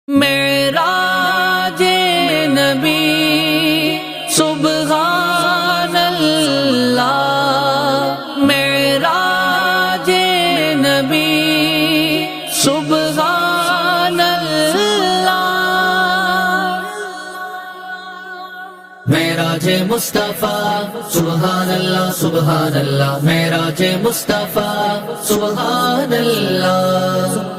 معراج نبی سبحان اللہ، معراج نبی سبحان اللہ، معراج مصطفیٰ سبحان اللہ سبحان اللہ، معراج مصطفیٰ سبحان اللہ،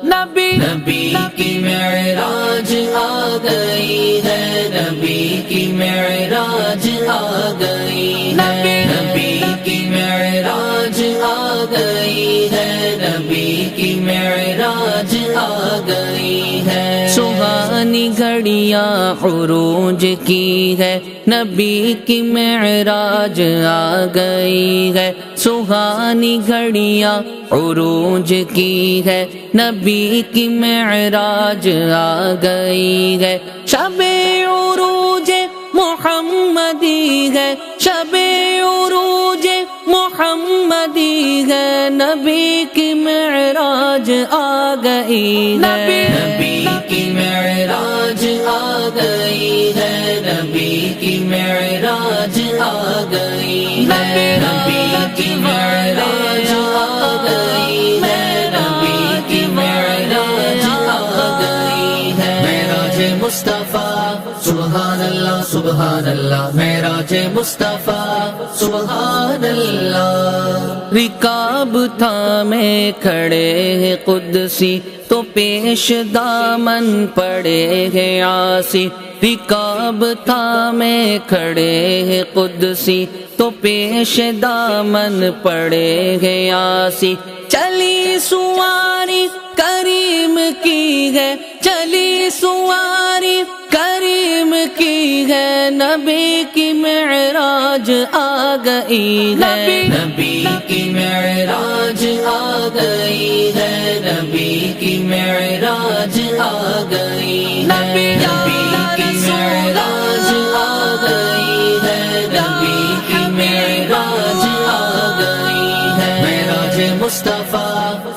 نبی کی معراج آ گئی ہے، نبی کی معراج آ گئی ہے، نبی کی معراج آ گئی ہے، نبی کی معراج آ گئی ہے، سبحانی گھڑیاں عروج کی ہے، نبی کی معراج آ گئی ہے، سبحانی گھڑیاں عروج کی ہے، نبی کی معراج آ گئی ہے، شب عروج محمدی ہے، شب عروج محمدی ہے، نبی کی معراج آ گئی ہے، نبی کی معراج آ گئی ہے، نبی کی معراج آ گئی ہے، نبی کی معراج آ گئی ہے، نبی کی معراج آ گئی ہے، معراج مصطفیٰ سبحان اللہ سبحان اللہ، معراج مصطفیٰ سبحان اللہ، رکاب تھامے کھڑے ہیں قدسی تو پیش دامن پڑے ہیں عاصی، رکاب تھامے کھڑے ہیں قدسی تو پیش دامن پڑے ہیں عاصی، چلی سواری کریم کی ہے، چلی سواری کریم کی ہے، نبی کی معراج آ گئی ہے، نبی کی معراج آ گئی ہے، نبی کی معراج آ گئی ہے، نبی کی معراج آ گئی ہے، نبی کی معراج آ گئی ہے، معراج مصطفیٰ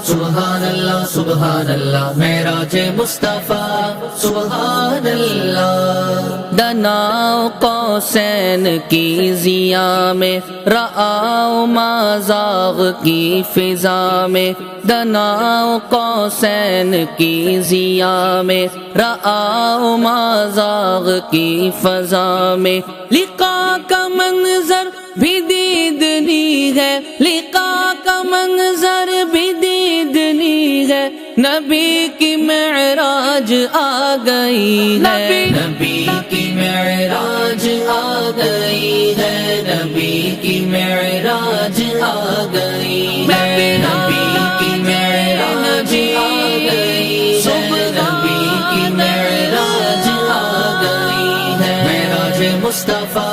سبحان اللہ سبحان اللہ، معراج مصطفیٰ سبحان اللہ، دناؤ قوسین کی ضیاء میں رآؤ مازاغ کی فضا میں، دناؤ قوسین کی ضیاء میں رآؤ مازاغ کی فضا میں، لقا کا منظر بھی دیدنی ہے، لقا کا منظر بھی دیدنی ہے، نبی کی معراج آ گئی ہے، نبی کی معراج آ گئی ہے، نبی کی معراج آ گئی ہے، نبی کی معراج آ گئی ہے، نبی کی معراج آ گئی ہے، معراج مصطفیٰ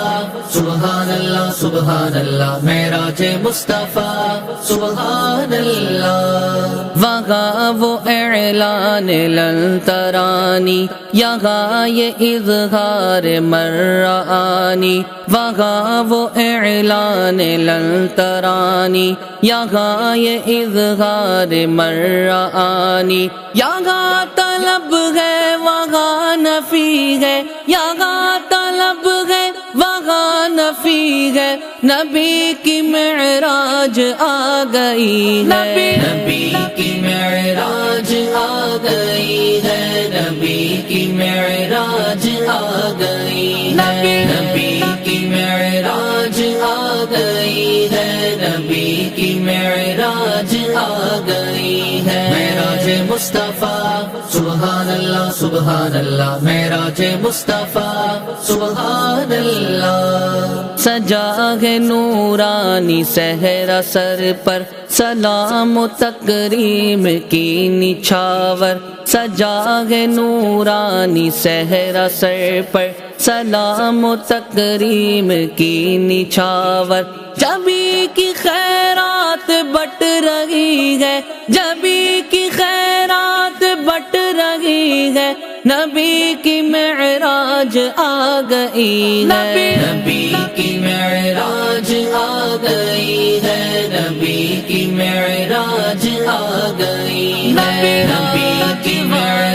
سبحان اللہ سبحان اللہ، معراج مصطفیٰ سبحان اللہ، وہاں وہ اعلان لن ترانی، یہاں یہ اظہار مرآنی، وہاں وہ اعلان لن ترانی، یہاں یہ اظہار مرآنی، یہاں طلب ہے وہاں نفی ہے، یہاں طلب ہے وہاں نفی ہے، نبی کی معراج آ گئی ہے، نبی کی معراج آ گئی ہے، نبی کی معراج آ گئی ہے، نبی کی معراج آ گئی ہے، نبی کی معراج آ گئی ہے، معراج مصطفیٰ سبحان اللہ سبحان اللہ، معراج مصطفیٰ سبحان اللہ، سجا ہے نورانی صحرا سر پر، سلام و تکریم کی نچھاور، سجا ہے نورانی صحرا سر پر، سلام و تکریم کی نچھاور، جبی کی خیرات بٹ رہی ہے، جبی کی خیرات بٹ رہی ہے، نبی کی معراج آ گئی ہے، نبی کی معراج آ گئی ہے، نبی کی معراج آ گئی ہے، نبی کی معراج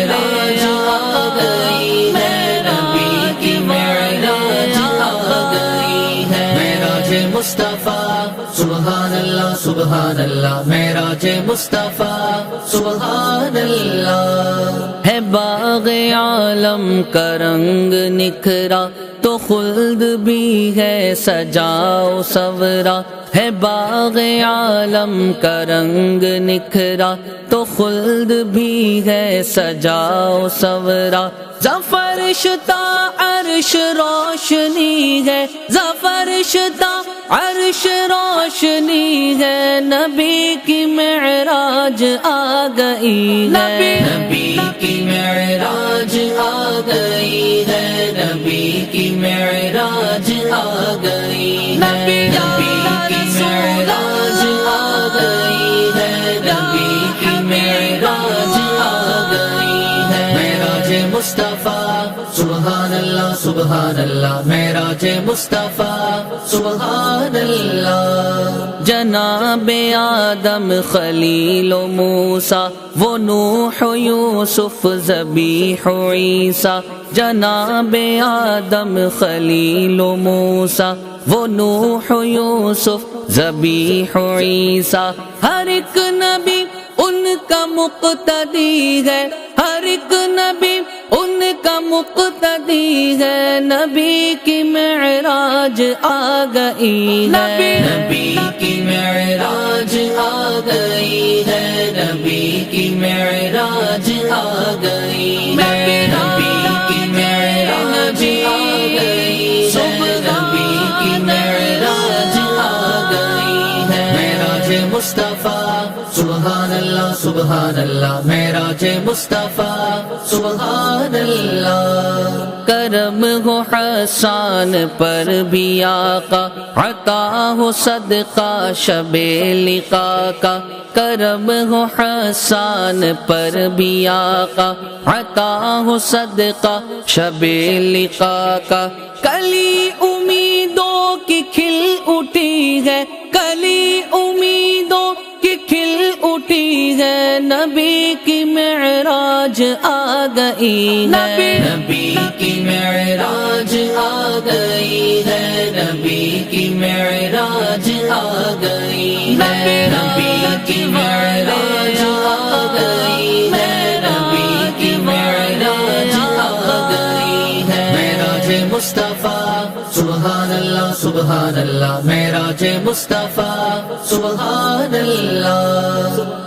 سبحان اللہ معراج مصطفیٰ سبحان اللہ ہے باغ عالم کا رنگ نکھرا تو خلد بھی ہے سجاؤ سورا ہے باغ عالم کا رنگ نکھرا تو خلد بھی ہے سجاؤ سورا ظفر شتا عرش روشنی ہے ظفر شتا عرش روشنی ہے نبی کی معراج آ گئی ہے نبی کی معراج آ گئی ہے نبی کی معراج آ گئی ہے نبی کی معراج آ گئی ہے نبی کی معراج آ گئی ہے معراج مصطفیٰ سبحان اللہ معراج مصطفیٰ سبحان اللہ جناب آدم خلیل و موسیٰ وہ نوح یوسف ذبیح عیسیٰ جناب آدم خلیل و موسیٰ وہ نوح یوسف ذبیح عیسیٰ ہر ایک نبی ان کا مقتدی ہے ہر ایک نبی ان کا مقتدی ہے نبی کی معراج آ گئی ہے نبی کی معراج آ گئی ہے نبی کی معراج آ گئی ہے نبی کی معراج آ گئی ہے نبی کی معراج آ گئی ہے معراج مصطفیٰ سبحان اللہ معراج مصطفیٰ سبحان اللہ کرم ہو حسان پر بھی آقا عطا ہو صدقہ شب لقا کا کرم ہو حسان پر بھی آقا عطا ہو صدقہ شب لقا کا کلی امیدوں کی کھل اٹھی ہے کلی امیدوں کی کھل اٹھی ہے نبی کی معراج آ گئی ہے نبی کی معراج آ گئی ہے نبی کی معراج آ گئی ہے نبی کی معراج آ گئی ہے نبی کی معراج آ گئی ہے معراج مصطفیٰ سبحان اللہ معراج مصطفیٰ سبحان اللہ